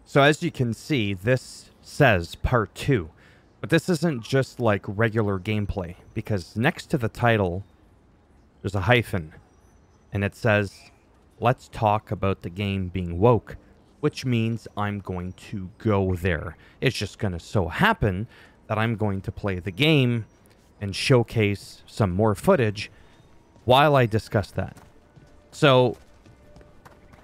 So as you can see, this says part 2. But this isn't just like regular gameplay, because next to the title, there's a hyphen. And it says, let's talk about the game being woke, which means I'm going to go there. It's just going to so happen that I'm going to play the game and showcase some more footage while I discuss that. So,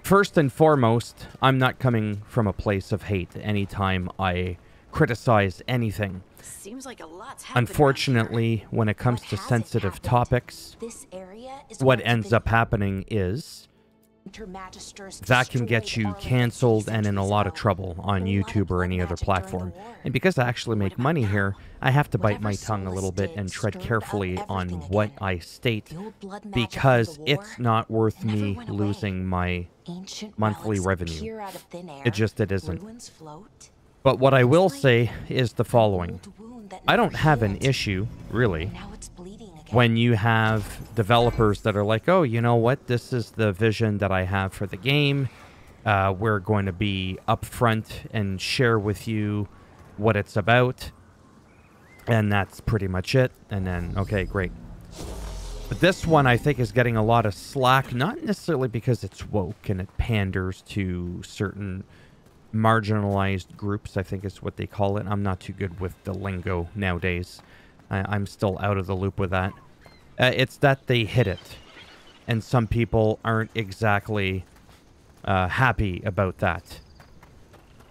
first and foremost, I'm not coming from a place of hate anytime I criticize anything. Seems like a lot's happened. Unfortunately, when it comes to sensitive topics, what ends up happening is that can get you canceled and in a lot of trouble on YouTube or any other platform. And because I actually make money here, I have to bite my tongue a little bit and tread carefully on what I state, because it's not worth me losing my monthly revenue. It isn't. But what I will say is the following. I don't have an issue, really, when you have developers that are like, oh, you know what, this is the vision that I have for the game. We're going to be upfront and share with you what it's about. And that's pretty much it. And then, okay, great. But this one, I think, is getting a lot of slack, not necessarily because it's woke and it panders to certain marginalized groups, I think is what they call it. I'm not too good with the lingo nowadays. I'm still out of the loop with that. It's that they hit it. And some people aren't exactly happy about that.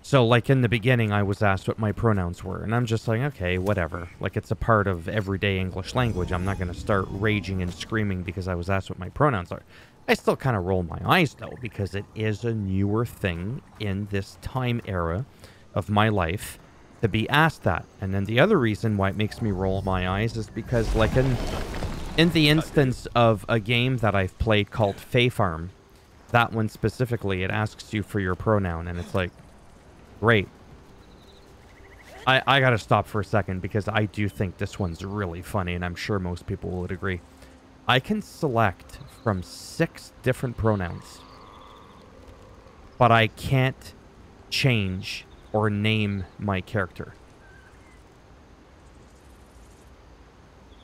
So, like, in the beginning, I was asked what my pronouns were. And I'm just like, okay, whatever. Like, it's a part of everyday English language. I'm not going to start raging and screaming because I was asked what my pronouns are. I still kind of roll my eyes, though, because it is a newer thing in this time era of my life to be asked that. And then the other reason why it makes me roll my eyes is because, like, in the instance of a game that I've played called Fae Farm, that one specifically, it asks you for your pronoun, and it's like, great. I gotta stop for a second, because I do think this one's really funny, and I'm sure most people would agree. I can select from 6 different pronouns, but I can't change or name my character.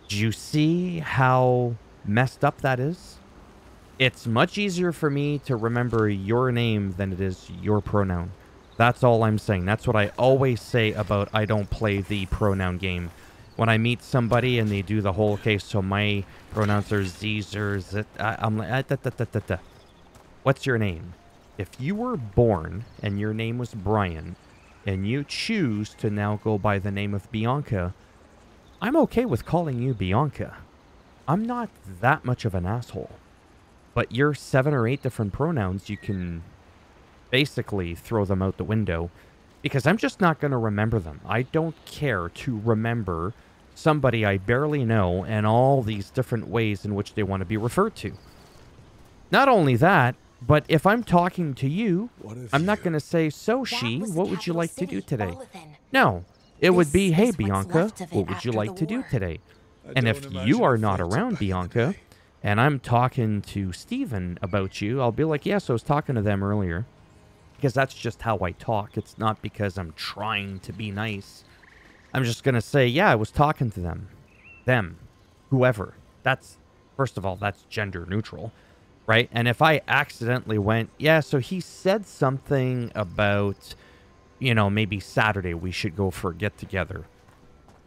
Do you see how messed up that is? It's much easier for me to remember your name than it is your pronoun. That's all I'm saying. That's what I always say about I don't play the pronoun game. When I meet somebody and they do the whole case, so my pronouns are Z's or Z, I'm like, what's your name? If you were born and your name was Brian, and you choose to now go by the name of Bianca, I'm okay with calling you Bianca. I'm not that much of an asshole. But your 7 or 8 different pronouns, you can basically throw them out the window, because I'm just not going to remember them. I don't care to remember somebody I barely know and all these different ways in which they want to be referred to. Not only that, but if I'm talking to you, I'm not going to say, so she, what would you like to do today? No, it would be, hey, Bianca, what would you like to do today? And if you are not around, Bianca, and I'm talking to Steven about you, I'll be like, yes, I was talking to them earlier. Because that's just how I talk. It's not because I'm trying to be nice. I'm just going to say, yeah, I was talking to them. Them. Whoever. That's, first of all, that's gender neutral. Right? And if I accidentally went, yeah, so he said something about, you know, maybe Saturday we should go for a get-together.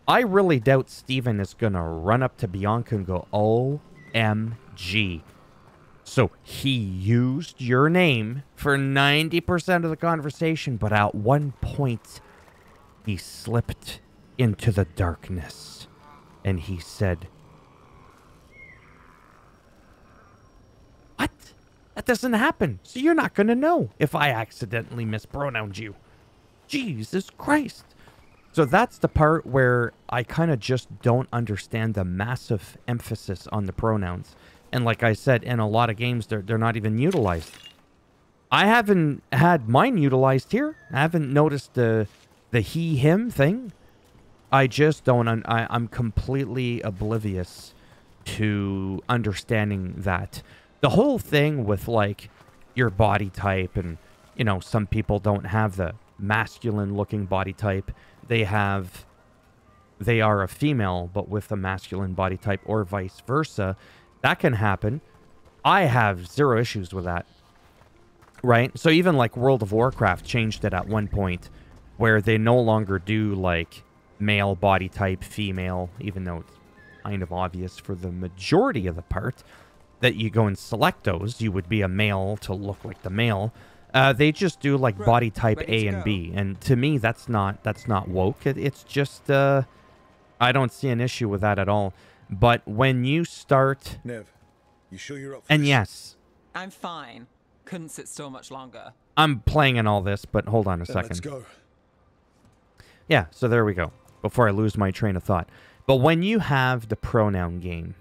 I really doubt Steven is going to run up to Bianca and go, OMG. So he used your name for 90% of the conversation, but at one point he slipped into the darkness and he said, what? That doesn't happen. So you're not going to know if I accidentally mispronounced you. Jesus Christ. So that's the part where I kind of just don't understand the massive emphasis on the pronouns. And like I said, in a lot of games, they're not even utilized. I haven't had mine utilized here. I haven't noticed the he, him thing. I just don't. I'm completely oblivious to understanding that. The whole thing with, like, your body type and, you know, some people don't have the masculine looking body type. They are a female, but with a masculine body type, or vice versa. That can happen. I have zero issues with that. Right? So even like World of Warcraft changed it at one point where they no longer do like male body type, female, even though it's kind of obvious for the majority of the part that you go and select those. You would be a male to look like the male. They just do like body type A and B. And to me, that's not woke. It's just, I don't see an issue with that at all. But when you start... Nev, you sure you're up for And this? yes. I'm fine. Couldn't sit still much longer. I'm playing in all this, but hold on a Then second. let's go. Yeah, so there we go. Before I lose my train of thought. But when you have the pronoun game,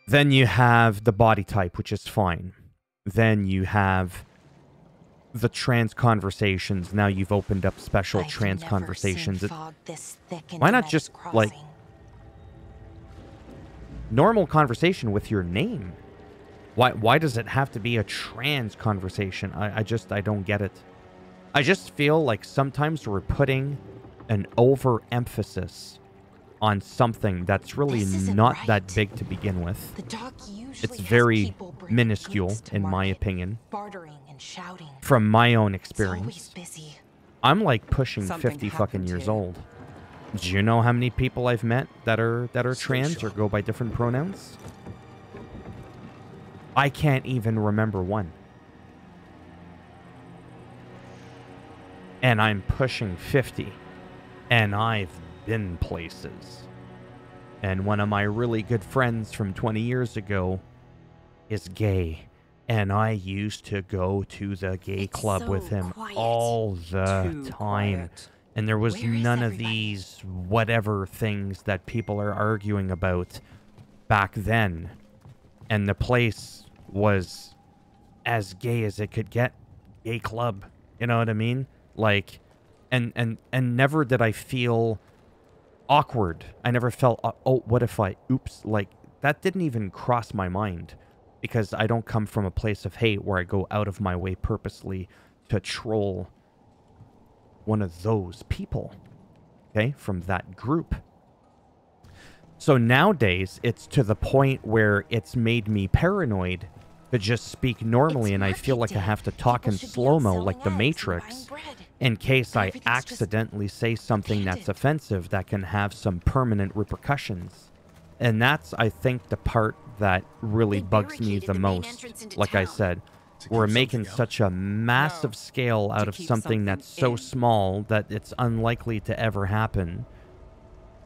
then you have the body type, which is fine. Then you have the trans conversations. Now you've opened up special I've trans never conversations. seen fog this thick Why not into just, Meadows like, Crossing. normal conversation with your name? Why does it have to be a trans conversation? I don't get it. I just feel like sometimes we're putting an overemphasis on something that's really This isn't not right. that big to begin with. The dock usually It's has very people bringing minuscule, goods to in my market, opinion, bartering and shouting. from my own It's always experience. busy. I'm like pushing Something 50 fucking happened years here. old. Do you know how many people I've met that are Still trans or sharp. go by different pronouns? I can't even remember one. And I'm pushing 50. And I've been places. And one of my really good friends from 20 years ago is gay. And I used to go to the gay It's club so with him quiet. all the Too time. quiet. And there was Where is none of everybody? these whatever things that people are arguing about back then. And the place was as gay as it could get. Gay club. You know what I mean? Like, and never did I feel awkward. I never felt, oh, what if oops, like, that didn't even cross my mind. Because I don't come from a place of hate where I go out of my way purposely to troll one of those people, okay, from that group. So nowadays, it's to the point where it's made me paranoid to just speak normally, It's and I feel like I market day. have to talk People in should be out slow-mo selling like the eggs and Matrix buying bread. in case I Everything's just accidentally say something that's abandoned. offensive that can have some permanent repercussions. And that's, I think, the part that really They bugs me barricaded the the main most. entrance into Like I town. said, To we're keep making something out. such a massive No, scale out to of keep something that's so in. small that it's unlikely to ever happen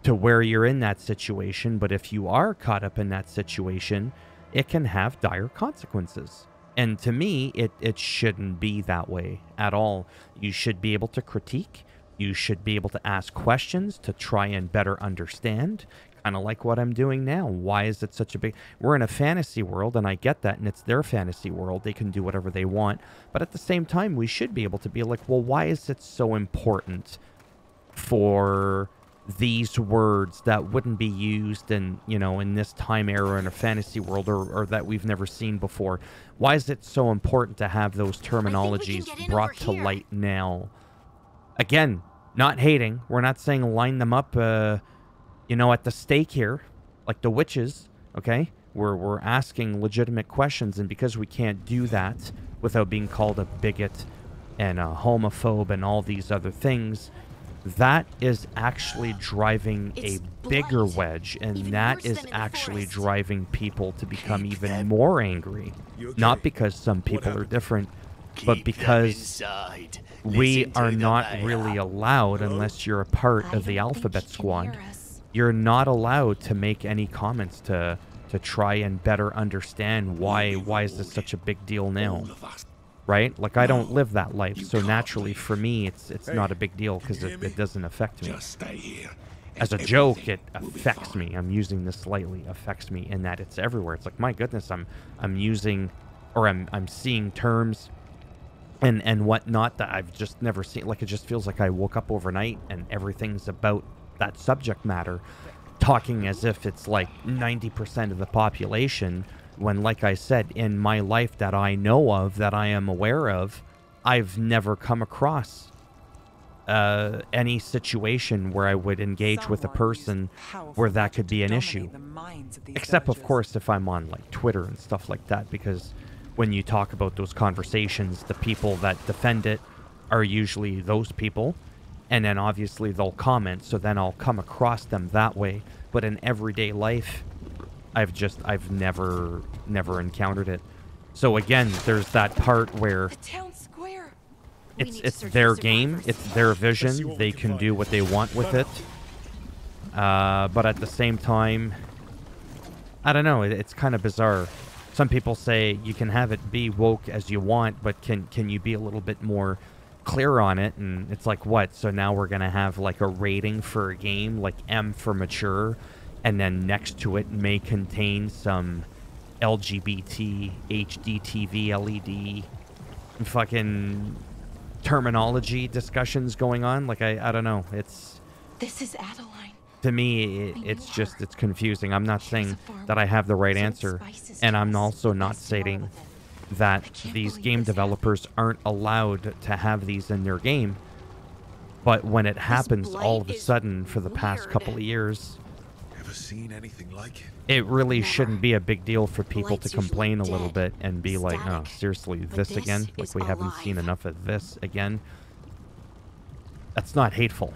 to where you're in that situation. But if you are caught up in that situation, it can have dire consequences. And to me, it shouldn't be that way at all. You should be able to critique. You should be able to ask questions to try and better understand. Kind of like what I'm doing now. Why is it such a big... We're in a fantasy world, and I get that, and it's their fantasy world. They can do whatever they want. But at the same time, we should be able to be like, well, why is it so important for these words that wouldn't be used in, you know, in this time era in a fantasy world, or that we've never seen before? Why is it so important to have those terminologies get in brought over to here. light now? Again, not hating. We're not saying line them up, you know, at the stake here, like the witches, okay? We're asking legitimate questions, and because we can't do that without being called a bigot and a homophobe and all these other things, that is actually driving It's a bigger blight. wedge, and Even that worse is than in the actually forest. driving people to become Keep even them- more angry. You okay? Not because some people are happened? different, but because we are not really allowed, Hello? unless you're a part I of the don't think Alphabet he can Squad, hear us. you're not allowed to make any comments to try and better understand why is this such a big deal now, All of us. right? Like, I don't No, live that life, you so can't naturally leave. for me it's Hey, not a big deal because can you it, hear me? it doesn't affect me. Just stay here. As a and joke, it everything will be affects fine. me. I'm using this lightly. Affects me in that it's everywhere. It's like, my goodness, I'm using, or I'm seeing terms and whatnot that I've just never seen. Like, it just feels like I woke up overnight and everything's about that subject matter, talking as if it's like 90% of the population, when, like I said, in my life that I know of, that I am aware of, I've never come across any situation where I would engage with a person where that could be an issue. Except, of course, if I'm on like Twitter and stuff like that, because when you talk about those conversations, the people that defend it are usually those people, and then obviously they'll comment, so then I'll come across them that way. But in everyday life, I've never encountered it. So again, there's that part where The town square. it's their game, it's their vision, they can do what they want with it. But at the same time, I don't know, it's kind of bizarre. Some people say you can have it be woke as you want, but can you be a little bit more clear on it? And it's like, what? So now we're going to have like a rating for a game, like M for mature, and then next to it may contain some LGBT, HDTV, LED, fucking terminology discussions going on. Like, I don't know. It's, This is Adeline. to me, it's just, it's confusing. I'm not saying that I have the right answer, and I'm also not stating that these game developers aren't allowed to have these in their game. But when it happens all of a sudden for the past couple of years, Ever seen anything like it? it really Never. shouldn't be a big deal for people to Light's usually complain a little dead, bit and be like, oh, static. seriously, But this this again? Like, is we haven't seen alive. enough of this again. That's not hateful.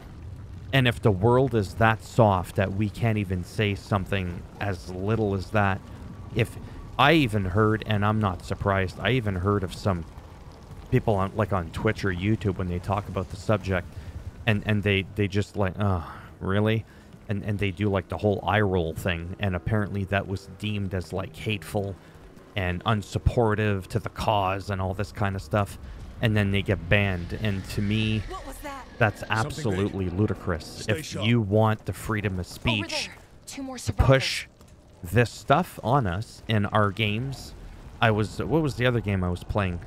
And if the world is that soft that we can't even say something as little as that, if I even heard, and I'm not surprised, I even heard of some people on like on Twitch or YouTube when they talk about the subject, and they just like, oh, really? And they do like the whole eye roll thing, and apparently that was deemed as like hateful and unsupportive to the cause and all this kind of stuff, and then they get banned. And to me, What was that? that's absolutely ludicrous. Stay If sharp. you want the freedom of Over speech there. Two more to survivors. push this stuff on us in our games, what was the other game I was playing?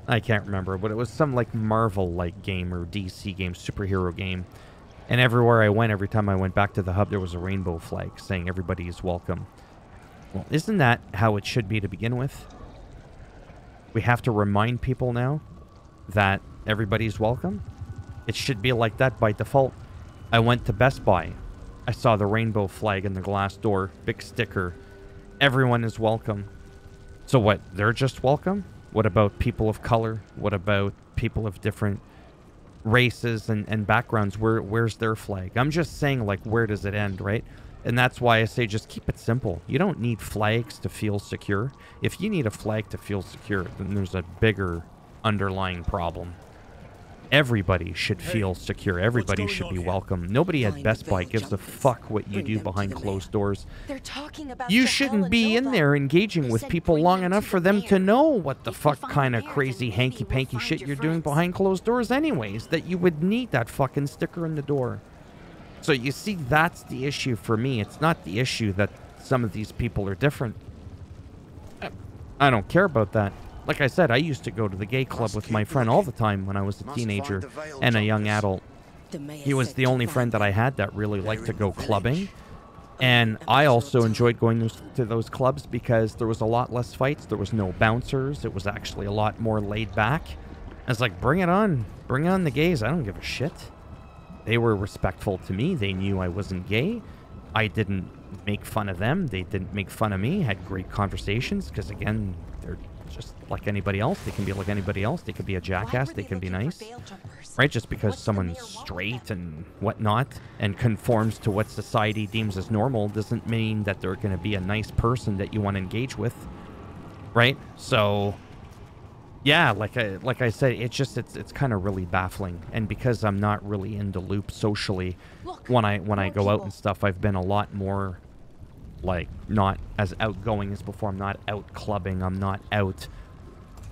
I can't remember, but it was some like Marvel-like game or DC game, superhero game. And everywhere I went, every time I went back to the hub, there was a rainbow flag saying everybody is welcome. Well, isn't that how it should be to begin with? We have to remind people now that everybody's welcome. It should be like that by default. I went to Best Buy. I saw the rainbow flag in the glass door, big sticker. Everyone is welcome. So what? They're just welcome? What about people of color? What about people of different races and backgrounds? Where's their flag? I'm just saying, like, where does it end, right? And that's why I say just keep it simple. You don't need flags to feel secure. If you need a flag to feel secure, then there's a bigger underlying problem. Everybody should feel secure. Everybody going should on be here? welcome. Nobody at Find Best the Buy village gives a jumpers. fuck what you Bring do them to behind the closed mayor. doors. They're talking about You Sahel shouldn't and be in Nova. there engaging He with said people bring long them enough to for the them to mayor. know what the If we fuck find kind the of mayor, crazy then maybe we'll hanky-panky find shit your you're doing friends. behind closed doors anyways, that you would need that fucking sticker in the door. So you see, that's the issue for me. It's not the issue that some of these people are different. I don't care about that. Like I said, I used to go to the gay club with my friend all the time when I was a teenager and a young adult. The mayor He was said the to only find friend that them. I had that really liked to in go the village. clubbing. And I also enjoyed going to those clubs because there was a lot less fights. There was no bouncers. It was actually a lot more laid back. I was like, bring it on. Bring on the gays. I don't give a shit. They were respectful to me. They knew I wasn't gay. I didn't make fun of them. They didn't make fun of me. Had great conversations because, again, they're just like anybody else. They can be like anybody else. They could be a Why jackass. were They can be looking nice. for bail jumpers? Right? Just because What's the someone's mayor want with straight them? and whatnot and conforms to what society deems as normal doesn't mean that they're going to be a nice person that you want to engage with. Right? So, yeah, like I said, it's kind of really baffling. And because I'm not really in the loop socially, Look, when I more go out people. and stuff, I've been a lot more like not as outgoing as before. I'm not out clubbing. I'm not out,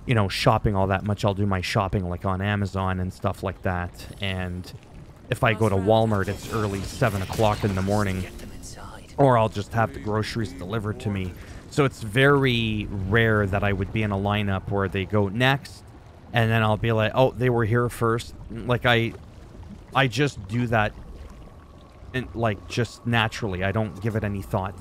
you know, shopping all that much. I'll do my shopping like on Amazon and stuff like that. And if I go to Walmart, it's early 7 o'clock in the morning, or I'll just have the groceries delivered to me. So it's very rare that I would be in a lineup where they go next, and then I'll be like, oh, they were here first. Like I just do that, like just naturally. I don't give it any thought.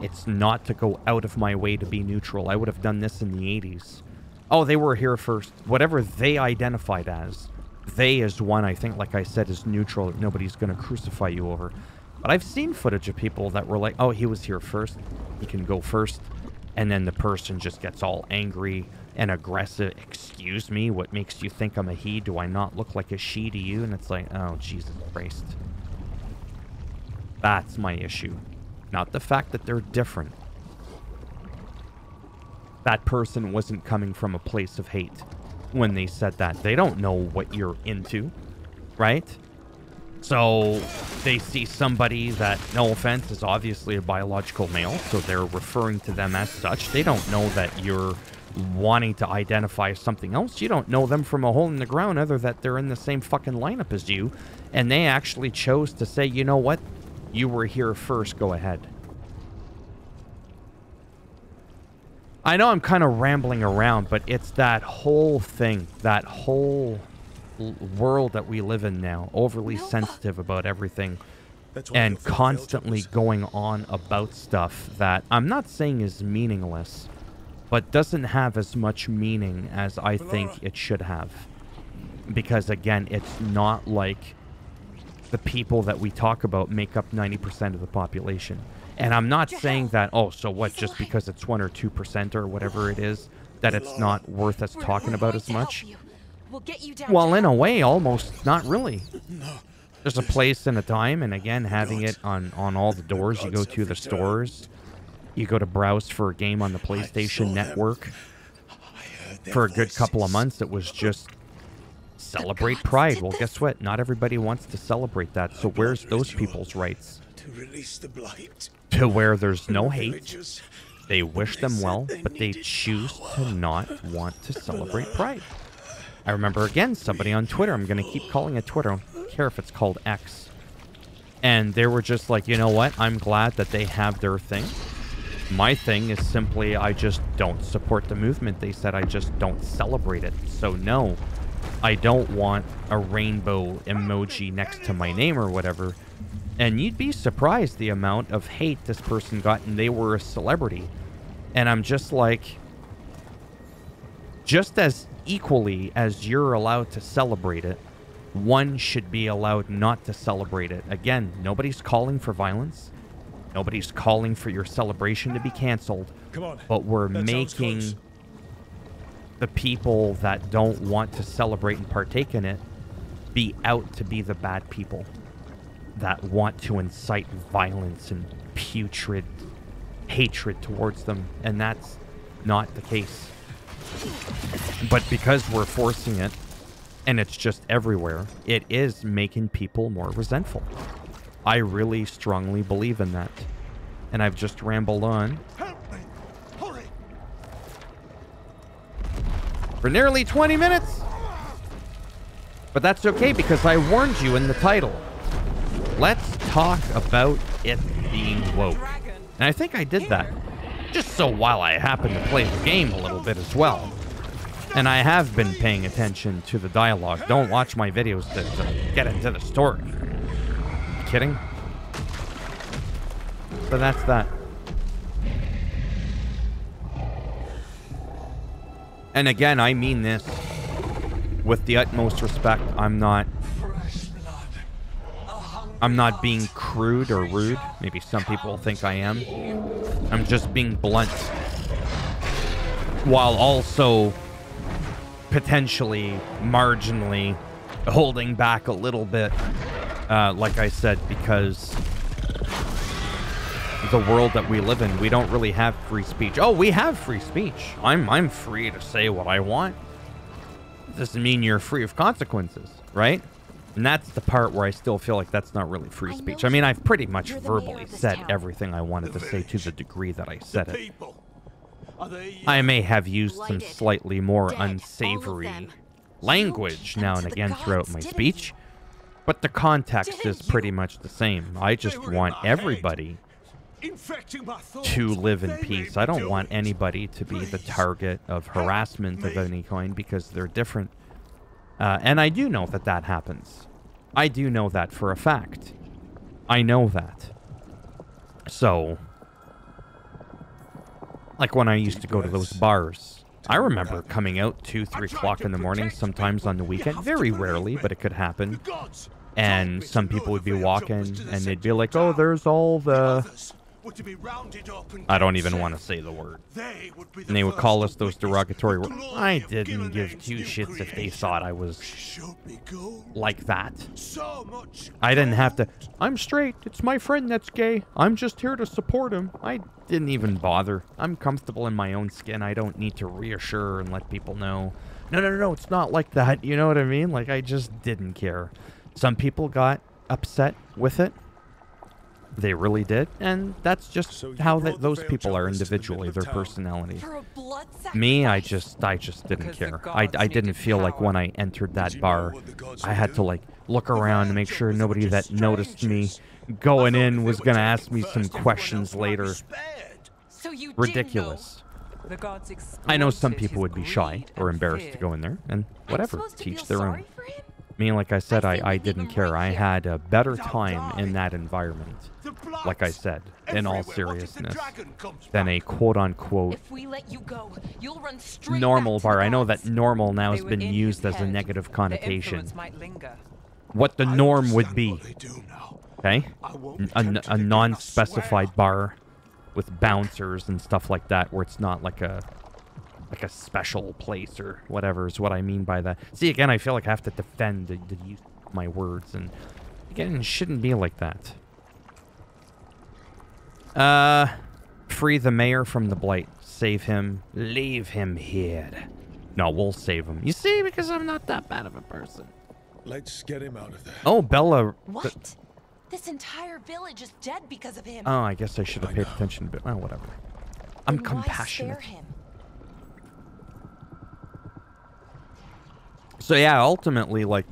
It's not to go out of my way to be neutral. I would have done this in the 80s. Oh, they were here first. Whatever they identified as. They is one, I think, like I said, is neutral. That nobody's going to crucify you over. But I've seen footage of people that were like, oh, he was here first. He can go first. And then the person just gets all angry and aggressive. Excuse me, what makes you think I'm a he? Do I not look like a she to you? And it's like, oh, Jesus Christ. That's my issue. Not the fact that they're different. That person wasn't coming from a place of hate when they said that. They don't know what you're into, right? So they see somebody that, no offense, is obviously a biological male, so they're referring to them as such. They don't know that you're wanting to identify as something else. You don't know them from a hole in the ground other that they're in the same fucking lineup as you. And they actually chose to say, you know what? You were here first, go ahead. I know I'm kind of rambling around, but it's that whole thing, that whole world that we live in now, overly sensitive about everything and constantly going on about stuff that I'm not saying is meaningless, but doesn't have as much meaning as I think it should have. Because again, it's not like the people that we talk about make up 90% of the population. And I'm not saying that, oh, so what, just because it's 1 or 2% or whatever it is, that it's not worth us talking about as much. Well, in a way, almost not really. There's a place and a time, and again, having it on all the doors. You go to the stores, you go to browse for a game on the PlayStation Network. For a good couple of months, it was just celebrate Pride. Well, guess what? Not everybody wants to celebrate that. So where's those people's rights? To release the blight. To where there's no hate. They wish them well, but they choose to not want to celebrate Pride. I remember, again, somebody on Twitter, I'm going to keep calling it Twitter, I don't care if it's called X. And they were just like, you know what? I'm glad that they have their thing. My thing is simply, I just don't support the movement. They said I just don't celebrate it. So no, I don't want a rainbow emoji next to my name or whatever. And you'd be surprised the amount of hate this person got, and they were a celebrity. And I'm just like, just as equally as you're allowed to celebrate it, one should be allowed not to celebrate it. Again, nobody's calling for violence. Nobody's calling for your celebration to be canceled. Come on, but we're that sounds making close. the people that don't want to celebrate and partake in it be out to be the bad people that want to incite violence and putrid hatred towards them. And that's not the case. But because we're forcing it, and it's just everywhere, it is making people more resentful. I really strongly believe in that. And I've just rambled on Help me! Hurry! for nearly 20 minutes. But that's okay, because I warned you in the title. Let's talk about it being woke. And I think I did that just so while I happen to play the game a little bit as well. And I have been paying attention to the dialogue. Don't watch my videos to get into the story. You kidding? So that's that. And again, I mean this with the utmost respect. I'm not being crude or rude. Maybe some people think I am. I'm just being blunt. While also potentially, marginally holding back a little bit. Like I said, because the world that we live in, we don't really have free speech. Oh, we have free speech. I'm free to say what I want. Doesn't mean you're free of consequences, right? And that's the part where I still feel like that's not really free speech. I mean, I've pretty much verbally said everything I wanted to say to the degree that I said it. I may have used some slightly more unsavory language now and again throughout my speech, but the context is pretty much the same. I just want everybody to live in peace. I don't want anybody to be the target of harassment of any kind because they're different. And I do know that that happens. I do know that for a fact. I know that. So, like when I used to go to those bars, I remember coming out 2, 3 o'clock in the morning, sometimes on the weekend, very rarely, but it could happen. And some people would be walking and they'd be like, oh, there's all the... I don't even want to say the word. And they would call us those derogatory words. I didn't give 2 shits if they thought I was like that. I didn't have to. I'm straight. It's my friend that's gay. I'm just here to support him. I didn't even bother. I'm comfortable in my own skin. I don't need to reassure and let people know. No, it's not like that. You know what I mean? Like, I just didn't care. Some people got upset with it. They really did, and that's just how those people are individually, their personality. Me, I just didn't care. I didn't feel like when I entered that bar, I had to like look around to make sure nobody that noticed me going in was gonna ask me some questions later. Ridiculous. I know some people would be shy or embarrassed to go in there, and whatever, teach their own. Me, like I said, I didn't care. I had a better time in that environment, like I said, in all seriousness, than a quote-unquote normal bar. I know that normal now has been used as a negative connotation. What the norm would be, okay? A non-specified bar with bouncers and stuff like that, where it's not like a special place or whatever is what I mean by that. See, again, I feel like I have to defend the use of my words, and again, it shouldn't be like that. Free the mayor from the blight. Save him. Leave him here. No, we'll save him. You see, because I'm not that bad of a person. Let's get him out of there. Oh, Bella. What? This entire village is dead because of him. Oh, I guess I should have paid attention a bit. Oh, whatever. I'm Then why compassionate. spare him? So yeah, ultimately, like,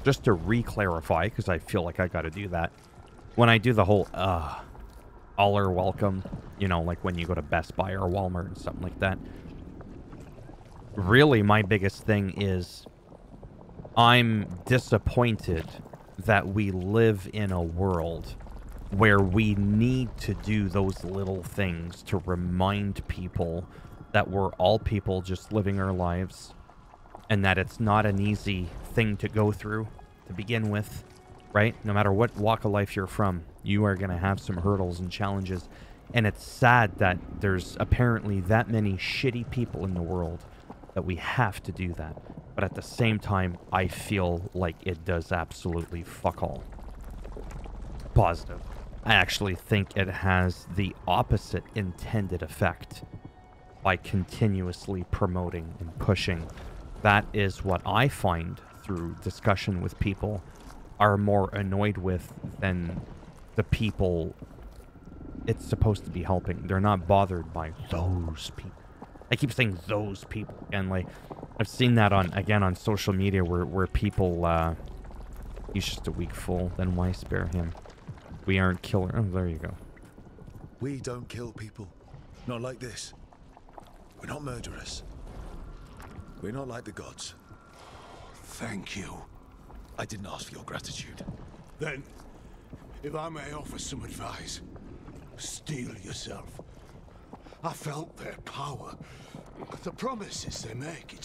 just to re-clarify, because I feel like I got to do that. When I do the whole, all are welcome, you know, like when you go to Best Buy or Walmart and something like that. Really, my biggest thing is I'm disappointed that we live in a world where we need to do those little things to remind people that we're all people just living our lives. And that it's not an easy thing to go through to begin with, right? No matter what walk of life you're from, you are going to have some hurdles and challenges. And it's sad that there's apparently that many shitty people in the world that we have to do that. But at the same time, I feel like it does absolutely fuck all. Positive. I actually think it has the opposite intended effect by continuously promoting and pushing. That is what I find through discussion with people are more annoyed with than the people it's supposed to be helping. They're not bothered by those people. I keep saying those people. And like, I've seen that on social media where people, he's just a weak fool. Then why spare him? We aren't killer. Oh, there you go. We don't kill people. Not like this. We're not murderers. We're not like the gods. Thank you. I didn't ask for your gratitude. Then, if I may offer some advice, steel yourself. I felt their power. The promises they make,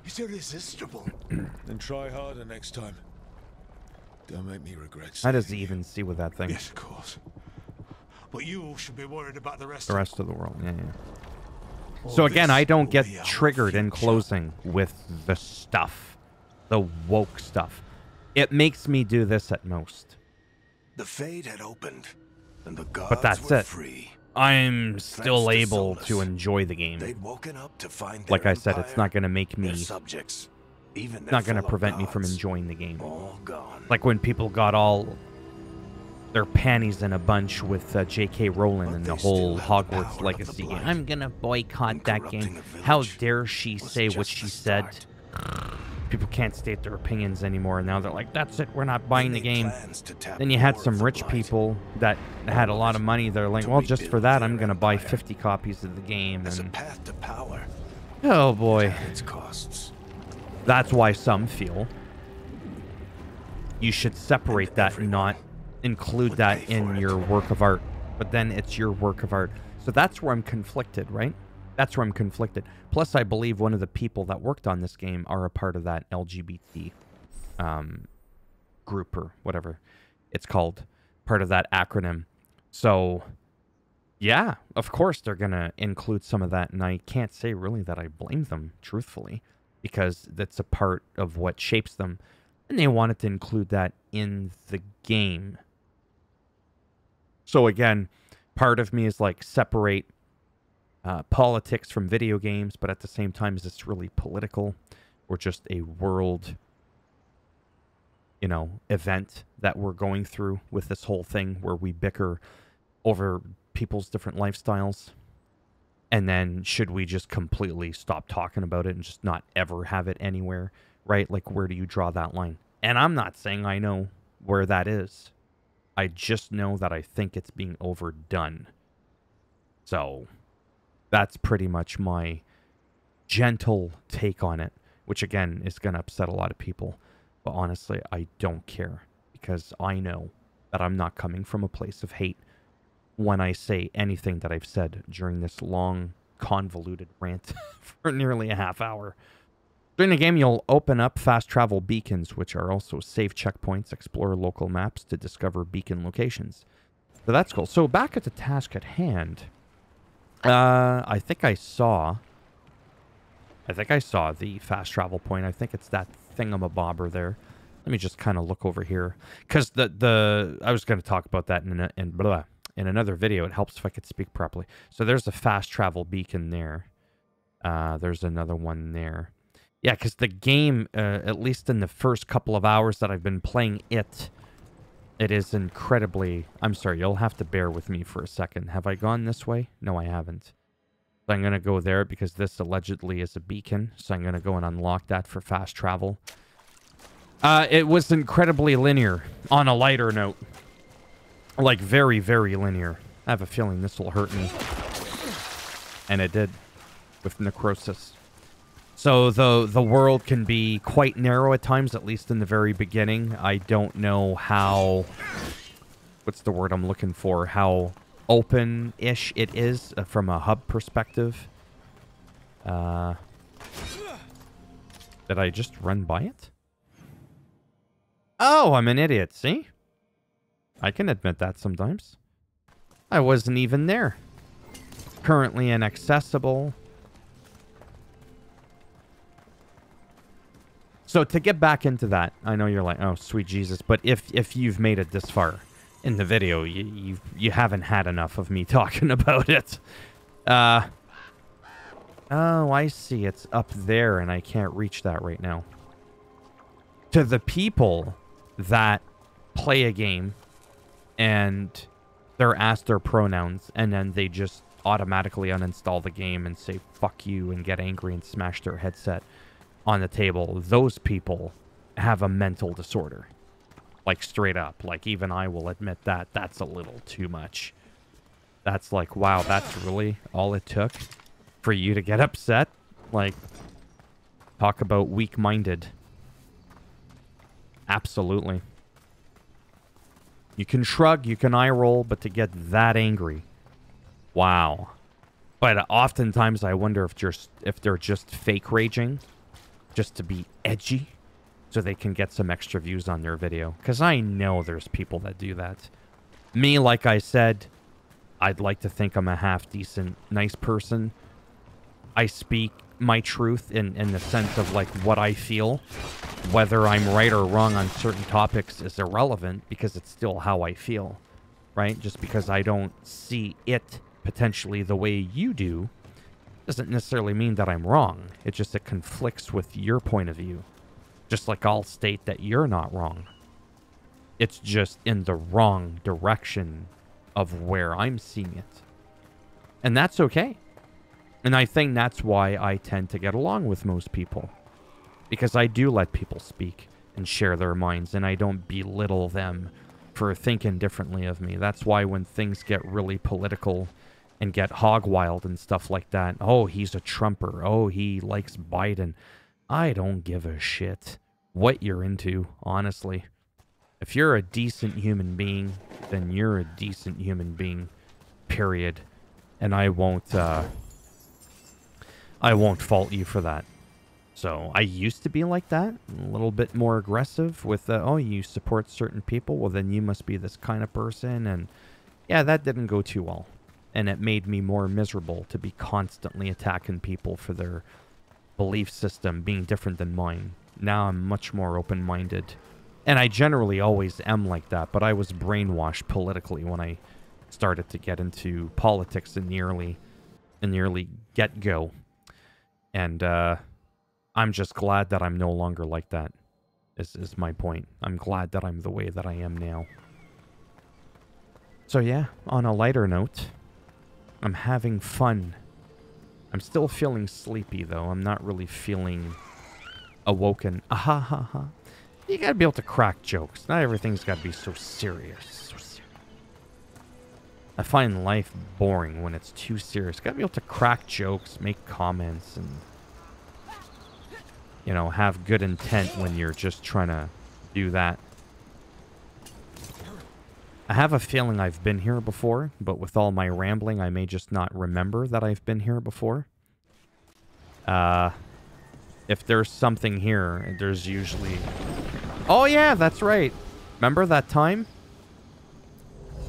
it's irresistible. Then try harder next time. Don't make me regret. How does he even see with that thing? Yes, of course. But you should be worried about the rest. The rest of the world, yeah. So again, I don't get triggered in closing with the stuff, the woke stuff. It makes me do this at most. The fade had opened, and the gods But that's were it. free. I'm still to able Solus, to enjoy the game. They'd woken up to find Like their I said, it's empire, not going to make me, their subjects, even their not going to fellow prevent me from gods, enjoying the game. all gone. Like when people got all their panties in a bunch with J.K. Rowling and the whole Hogwarts Legacy game. I'm going to boycott that game. How dare she say what she said? People can't state their opinions anymore. Now they're like, that's it, we're not buying the game. Then you had some rich people that had a lot of money. They're like, well, just for that, I'm going to buy 50 copies of the game. As a And path to power, oh boy, its costs. that's why some feel you should separate that and not include that in your work of art. But then it's your work of art. So that's where I'm conflicted, right? That's where I'm conflicted. Plus, I believe one of the people that worked on this game are a part of that LGBT group or whatever it's called, part of that acronym. So, yeah, of course they're going to include some of that, and I can't say really that I blame them, truthfully, because that's a part of what shapes them, and they wanted to include that in the game. So again, part of me is like, separate politics from video games, but at the same time, is this really political or just a world, you know, event that we're going through with this whole thing where we bicker over people's different lifestyles? And then should we just completely stop talking about it and just not ever have it anywhere, right? Like, where do you draw that line? And I'm not saying I know where that is. I just know that I think it's being overdone. So that's pretty much my gentle take on it, which again is going to upset a lot of people. But honestly, I don't care, because I know that I'm not coming from a place of hate when I say anything that I've said during this long, convoluted rant for nearly a half hour. During the game, you'll open up fast travel beacons, which are also safe checkpoints. Explore local maps to discover beacon locations. So that's cool. So back at the task at hand, I think I saw the fast travel point. I think it's that thingamabobber there. Let me just kind of look over here, because I was going to talk about that in another video. It helps if I could speak properly. So there's a fast travel beacon there. There's another one there. Yeah, because the game, at least in the first couple of hours that I've been playing it is incredibly... I'm sorry, you'll have to bear with me for a second. Have I gone this way? No, I haven't. So I'm going to go there because this allegedly is a beacon. So I'm going to go and unlock that for fast travel. It was incredibly linear, on a lighter note. Like, very, very linear. I have a feeling this will hurt me. And it did, with necrosis. So the world can be quite narrow at times, at least in the very beginning. I don't know how... What's the word I'm looking for? How open-ish it is from a hub perspective. Did I just run by it? Oh, I'm an idiot, see? I can admit that sometimes. I wasn't even there. Currently inaccessible. So to get back into that, I know you're like, oh, sweet Jesus, but if you've made it this far in the video, you haven't had enough of me talking about it. Oh, I see. It's up there, and I can't reach that right now. To the people that play a game and they're asked their pronouns, and then they just automatically uninstall the game and say fuck you and get angry and smash their headset on the table, those people have a mental disorder. Like, straight up. Like, even I will admit that. That's a little too much. That's like, wow, that's really all it took for you to get upset? Like, talk about weak-minded. Absolutely. You can shrug, you can eye roll, but to get that angry, wow. But oftentimes I wonder if they're just fake raging, just to be edgy, so they can get some extra views on their video. Because I know there's people that do that. Me, like I said, I'd like to think I'm a half-decent, nice person. I speak my truth in the sense of, like, what I feel. Whether I'm right or wrong on certain topics is irrelevant, because it's still how I feel, right? Just because I don't see it potentially the way you do doesn't necessarily mean that I'm wrong. It conflicts with your point of view. Just like I'll state that you're not wrong. It's just in the wrong direction of where I'm seeing it. And that's okay. And I think that's why I tend to get along with most people. Because I do let people speak and share their minds, and I don't belittle them for thinking differently of me. That's why when things get really political and get hog wild and stuff like that, oh, he's a Trumper, oh, he likes Biden. I don't give a shit what you're into, honestly. If you're a decent human being, then you're a decent human being, period. And I won't I won't fault you for that. So I used to be like that, a little bit more aggressive with, oh, you support certain people, well, then you must be this kind of person. And yeah, that didn't go too well. And it made me more miserable to be constantly attacking people for their belief system being different than mine. Now I'm much more open-minded. And I generally always am like that, but I was brainwashed politically when I started to get into politics in the early get-go. And I'm just glad that I'm no longer like that, is my point. I'm glad that I'm the way that I am now. So yeah, on a lighter note, I'm having fun. I'm still feeling sleepy, though. I'm not really feeling awoken. Aha ha ha. You gotta be able to crack jokes. Not everything's gotta be so serious. I find life boring when it's too serious. Gotta be able to crack jokes, make comments, and, you know, have good intent when you're just trying to do that. I have a feeling I've been here before, but with all my rambling, I may just not remember that I've been here before. If there's something here, there's usually... Oh yeah, that's right. Remember that time?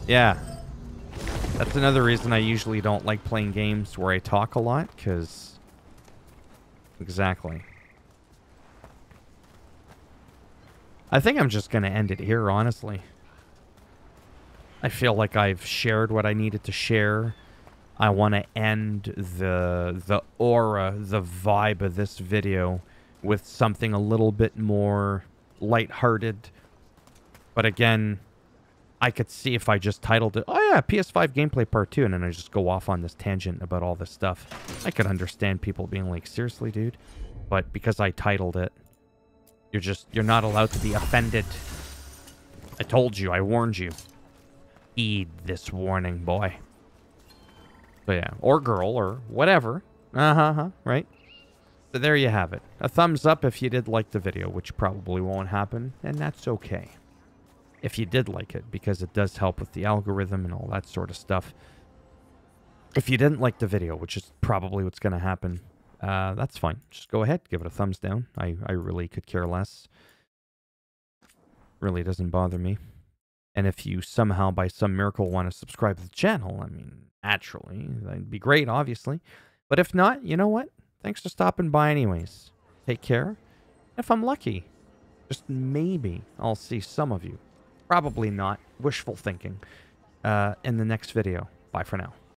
Yeah. That's another reason I usually don't like playing games where I talk a lot, because... Exactly. I think I'm just going to end it here, honestly. I feel like I've shared what I needed to share. I want to end the aura, the vibe of this video with something a little bit more lighthearted. But again, I could see if I just titled it, oh yeah, PS5 gameplay part 2, and then I just go off on this tangent about all this stuff. I could understand people being like, seriously, dude? But because I titled it, you're not allowed to be offended. I told you, I warned you. Heed this warning, boy. So yeah, or girl, or whatever. Right? So there you have it. A thumbs up if you did like the video, which probably won't happen, and that's okay. If you did like it, because it does help with the algorithm and all that sort of stuff. If you didn't like the video, which is probably what's going to happen, that's fine. Just go ahead, give it a thumbs down. I really could care less. Really doesn't bother me. And if you somehow, by some miracle, want to subscribe to the channel, I mean, naturally, that'd be great, obviously. But if not, you know what? Thanks for stopping by anyways. Take care. If I'm lucky, just maybe I'll see some of you. Probably not. Wishful thinking. In the next video. Bye for now.